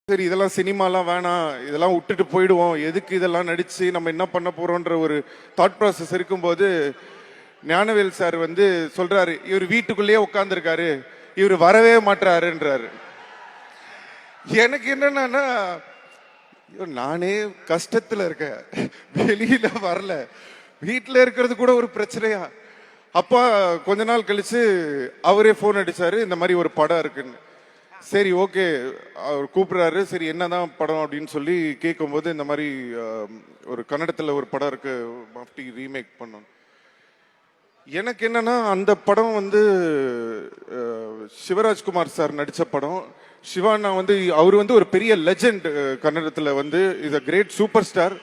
சரி இதெல்லாம் சினிமாலாம் வேணாம், இதெல்லாம் விட்டுட்டு போயிடுவோம், எதுக்கு இதெல்லாம் நடிச்சு நம்ம என்ன பண்ண போறோன்ற ஒரு தாட் ப்ராசஸ் இருக்கும்போது ஞானவேல் சார் வந்து சொல்றாரு, இவர் வீட்டுக்குள்ளேயே உட்காந்துருக்காரு, இவர் வரவே மாட்டாருன்றாரு. எனக்கு என்னன்னா, நானே கஷ்டத்துல இருக்கேன், வெளியில வரல, வீட்டுல இருக்கிறது கூட ஒரு பிரச்சனையா? அப்பா கொஞ்ச நாள் கழிச்சு அவரே போன் அடிச்சாரு, இந்த மாதிரி ஒரு படம் இருக்குன்னு. சரி ஓகே, அவர் கூப்பிடுறாரு, சரி என்னதான் படம் அப்படின்னு சொல்லி கேட்கும்போது இந்த மாதிரி ஒரு கன்னடத்தில் ஒரு படம் இருக்கு, மஃப்டி ரீமேக் பண்ணணும். எனக்கு என்னன்னா அந்த படம் வந்து சிவராஜ்குமார் சார் நடித்த படம். சிவானா வந்து அவர் வந்து ஒரு பெரிய லெஜெண்ட் கன்னடத்தில், வந்து is a great super star.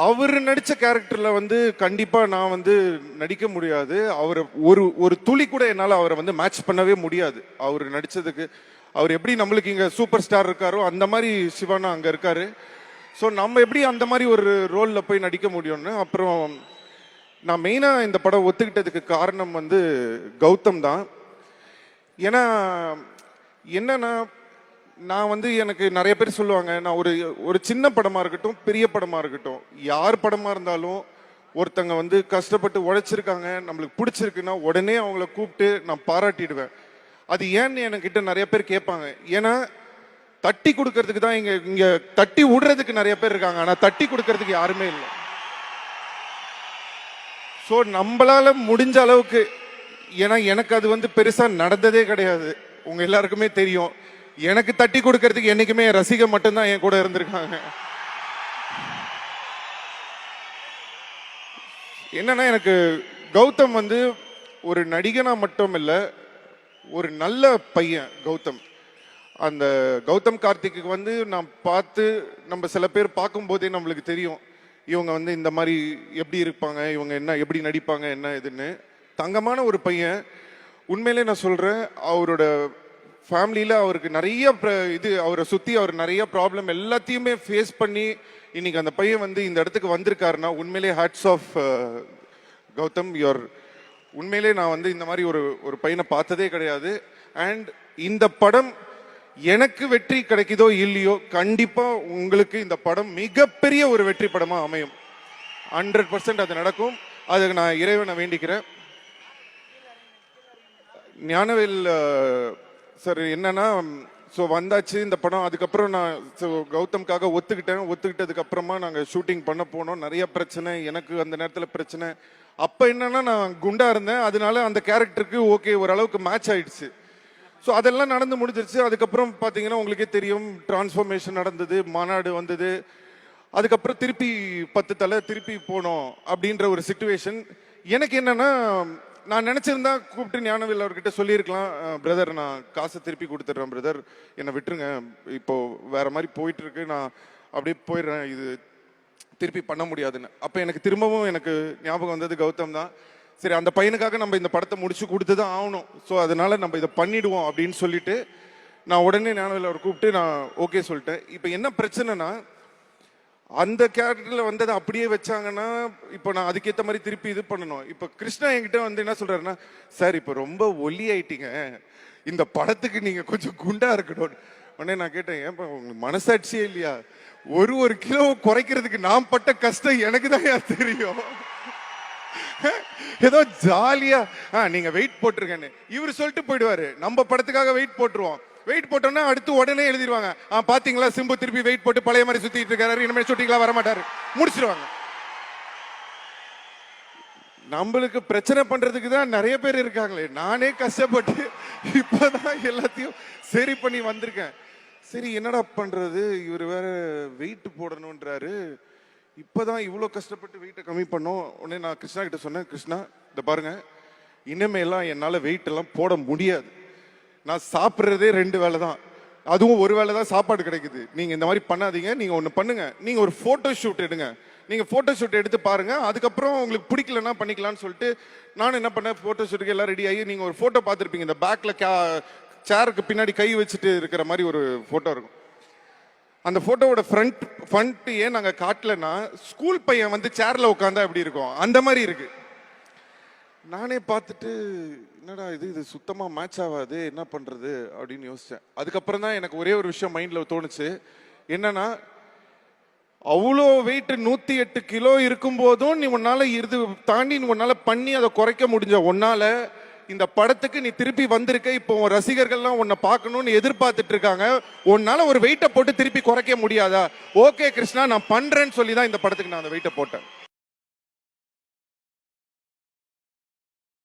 அவர் நடித்த கேரக்டரில் வந்து கண்டிப்பாக நான் வந்து நடிக்க முடியாது. அவர் ஒரு ஒரு துளி கூட என்னால் அவரை வந்து மேட்ச் பண்ணவே முடியாது. அவர் நடித்ததுக்கு அவர் எப்படி நம்மளுக்கு இங்கே சூப்பர் ஸ்டார் இருக்காரோ அந்த மாதிரி சிவானா அங்கே இருக்காரு. ஸோ நம்ம எப்படி அந்த மாதிரி ஒரு ரோலில் போய் நடிக்க முடியும்னு அப்புறம் நான் மெயினாக இந்த படம் ஒத்துக்கிட்டதுக்கு காரணம் வந்து கௌதம் தான். ஏன்னா என்னன்னா, நான் வந்து எனக்கு நிறைய பேர் சொல்லுவாங்க, நான் ஒரு ஒரு சின்ன படமாக இருக்கட்டும் பெரிய படமாக இருக்கட்டும், யார் படமாக இருந்தாலும் ஒருத்தங்க வந்து கஷ்டப்பட்டு உழைச்சிருக்காங்க, நம்மளுக்கு பிடிச்சிருக்குன்னா உடனே அவங்கள கூப்பிட்டு நான் பாராட்டிடுவேன். அது ஏன்னு என்கிட்ட நிறைய பேர் கேட்பாங்க. ஏன்னா தட்டி கொடுக்கறதுக்கு தான் இங்க தட்டி விடுறதுக்கு நிறைய பேர் இருக்காங்க, ஆனா தட்டி கொடுக்கறதுக்கு யாருமே இல்லை. ஸோ நம்மளால முடிஞ்ச அளவுக்கு, ஏன்னா எனக்கு அது வந்து பெருசா நடந்ததே கிடையாது, உங்க எல்லாருக்குமே தெரியும். எனக்கு தட்டி கொடுக்கறதுக்கு என்னைக்குமே ரசிகர் மட்டும்தான் என் கூட இருந்திருக்காங்க. என்னன்னா, எனக்கு கௌதம் வந்து ஒரு நடிகனா மட்டும் இல்லை, ஒரு நல்ல பையன் கௌதம். அந்த கௌதம் கார்த்திக்கு வந்து நான் பார்த்து, நம்ம சில பேர் பார்க்கும்போதே நம்மளுக்கு தெரியும் இவங்க வந்து இந்த மாதிரி எப்படி இருப்பாங்க, இவங்க என்ன எப்படி நடிப்பாங்க என்ன இதுன்னு. தங்கமான ஒரு பையன். உண்மையிலே நான் சொல்கிறேன், அவரோட ஃபேமிலியில் அவருக்கு நிறைய இது, அவரை சுற்றி அவர் நிறைய ப்ராப்ளம் எல்லாத்தையுமே ஃபேஸ் பண்ணி இன்னைக்கு அந்த பையன் வந்து இந்த இடத்துக்கு வந்திருக்காருன்னா உண்மையிலே ஹேட்ஸ் ஆஃப் கௌதம். யுவர் உண்மையிலே நான் வந்து இந்த மாதிரி ஒரு பையனை பார்த்ததே கிடையாது. அண்ட் இந்த படம் எனக்கு வெற்றி கிடைக்குதோ இல்லையோ, கண்டிப்பா உங்களுக்கு இந்த படம் மிகப்பெரிய ஒரு வெற்றி படமா அமையும். 100% அது நடக்கும். அதுக்கு நான் இறைவனை வேண்டிக்கிறேன். ஞானவேல் சார் என்னன்னா, ஸோ வந்தாச்சு இந்த படம். அதுக்கப்புறம் நான் கௌதம்காக ஒத்துக்கிட்டதுக்கு அப்புறமா நாங்கள் ஷூட்டிங் பண்ண போனோம். நிறைய பிரச்சனை, எனக்கு அந்த நேரத்தில் பிரச்சனை. அப்போ என்னன்னா, நான் குண்டா இருந்தேன், அதனால அந்த கேரக்டருக்கு ஓகே ஓரளவுக்கு மேட்ச் ஆயிடுச்சு. ஸோ அதெல்லாம் நடந்து முடிஞ்சிருச்சு. அதுக்கப்புறம் பார்த்தீங்கன்னா உங்களுக்கே தெரியும், டிரான்ஸ்ஃபர்மேஷன் நடந்தது, மாநாடு வந்தது. அதுக்கப்புறம் திருப்பி 10 தலை திருப்பி போனோம் அப்படின்ற ஒரு சிச்சுவேஷன். எனக்கு என்னன்னா, நான் நினச்சிருந்தா கூப்பிட்டு ஞானவேல் அவர்கிட்ட சொல்லியிருக்கலாம், பிரதர் நான் காசை திருப்பி கொடுத்துட்றேன் பிரதர், என்னை விட்டுருங்க, இப்போ வேற மாதிரி போயிட்டு இருக்கு, நான் அப்படியே போயிடுறேன், இது திருப்பி பண்ண முடியாதுன்னு. அப்போ எனக்கு திரும்பவும் எனக்கு ஞாபகம் வந்தது கௌதம் தான். சரி, அந்த பையனுக்காக நம்ம இந்த படத்தை முடிச்சு கொடுத்து தான் ஆகணும், ஸோ அதனால நம்ம இதை பண்ணிடுவோம் அப்படின்னு சொல்லிட்டு நான் உடனே ஞானவேல் அவர் கூப்பிட்டு நான் ஓகே சொல்லிட்டேன். இப்போ என்ன பிரச்சனைனா, அந்த கேரக்டர்ல வந்ததை அப்படியே வச்சாங்கன்னா இப்போ நான் அதுக்கேற்ற மாதிரி திருப்பி இது பண்ணணும். இப்போ கிருஷ்ணா என்கிட்ட வந்து என்ன சொல்றாருன்னா, சார் இப்போ ரொம்ப ஒல்லி ஆயிட்டீங்க, இந்த படத்துக்கு நீங்க கொஞ்சம் குண்டா இருக்கணும். உடனே நான் கேட்டேன், ஏன் உங்களுக்கு மனசாட்சியே இல்லையா? ஒரு கிலோ குறைக்கிறதுக்கு நான் பட்ட கஷ்டம் எனக்கு தான் தெரியும். ஏதோ ஜாலியா நீங்க வெயிட் போட்டிருக்கேன்னு இவர் சொல்லிட்டு போயிடுவாரு. நம்ம படத்துக்காக வெயிட் போட்டுருவோம். வெயிட் போட்டோம்னா அடுத்து உடனே எழுதிடுவாங்க, பாத்தீங்களா சிம்பு திருப்பி வெயிட் போட்டு பழைய மாதிரி சுத்திட்டு இருக்காரு, இனிமேல் ஷூட்டிங்ல வர மாட்டாரு, முடிச்சிருவாங்க. நம்மளுக்கு பிரச்சனை பண்றதுக்கு தான் நிறைய பேர் இருக்காங்களே, நானே கஷ்டப்பட்டு இப்பதான் எல்லாத்தையும் சரி பண்ணி வந்திருக்கேன். சரி என்னடா பண்றது, இவர் வேற வெயிட் போடணும்ன்றாரு, இப்பதான் இவ்வளோ கஷ்டப்பட்டு வெயிட்டை கம்மி பண்ணோம். உடனே நான் கிருஷ்ணா கிட்ட சொன்னேன், கிருஷ்ணா இதை பாருங்க, இனிமேலாம் என்னால் வெயிட் எல்லாம் போட முடியாது, நான் சாப்பிட்றதே 2 வேளை தான், அதுவும் ஒரு வேளை தான் சாப்பாடு கிடைக்குது, நீங்க இந்த மாதிரி பண்ணாதீங்க. நீங்க ஒன்று பண்ணுங்க, நீங்க ஒரு போட்டோ ஷூட் எடுங்க, நீங்க போட்டோ ஷூட் எடுத்து பாருங்க, அதுக்கப்புறம் உங்களுக்கு பிடிக்கலன்னா பண்ணிக்கலாம்னு சொல்லிட்டு நானும் என்ன பண்ணேன், போட்டோ ஷூட்டுக்கு எல்லாம் ரெடி ஆகி, நீங்க ஒரு போட்டோ பார்த்துருப்பீங்க, இந்த பேக்ல சேருக்கு பின்னாடி கை வச்சுட்டு இருக்கிற மாதிரி ஒரு போட்டோ இருக்கும். அந்த போட்டோவோட ஃப்ரண்ட் ஏன் நாங்கள் காட்டலன்னா, ஸ்கூல் பையன் வந்து சேர்ல உட்காந்தா எப்படி இருக்கும் அந்த மாதிரி இருக்கு. நானே பார்த்துட்டு என்னடா இது இது சுத்தமா மேட்ச் ஆகாது, என்ன பண்றது அப்படின்னு யோசிச்சேன். அதுக்கப்புறம் தான் எனக்கு ஒரே ஒரு விஷயம் மைண்ட்ல தோணுச்சு. என்னன்னா, அவ்வளோ வெயிட் 108 கிலோ இருக்கும் போதும் நீ உன்னால இது தாண்டி நீ உன்னால பண்ணி அதை குறைக்க முடிஞ்ச உன்னால இந்த படத்துக்கு நீ திருப்பி வந்திருக்க. இப்போ உன் ரசிகர்கள்லாம் உன்னை பார்க்கணும்னு எதிர்பார்த்துட்டு இருக்காங்க. உன்னால ஒரு வெயிட்டை போட்டு திருப்பி குறைக்க முடியாதா? ஓகே கிருஷ்ணா, நான் பண்றேன்னு சொல்லி தான் இந்த படத்துக்கு நான் அந்த வெயிட்டை போட்டேன்.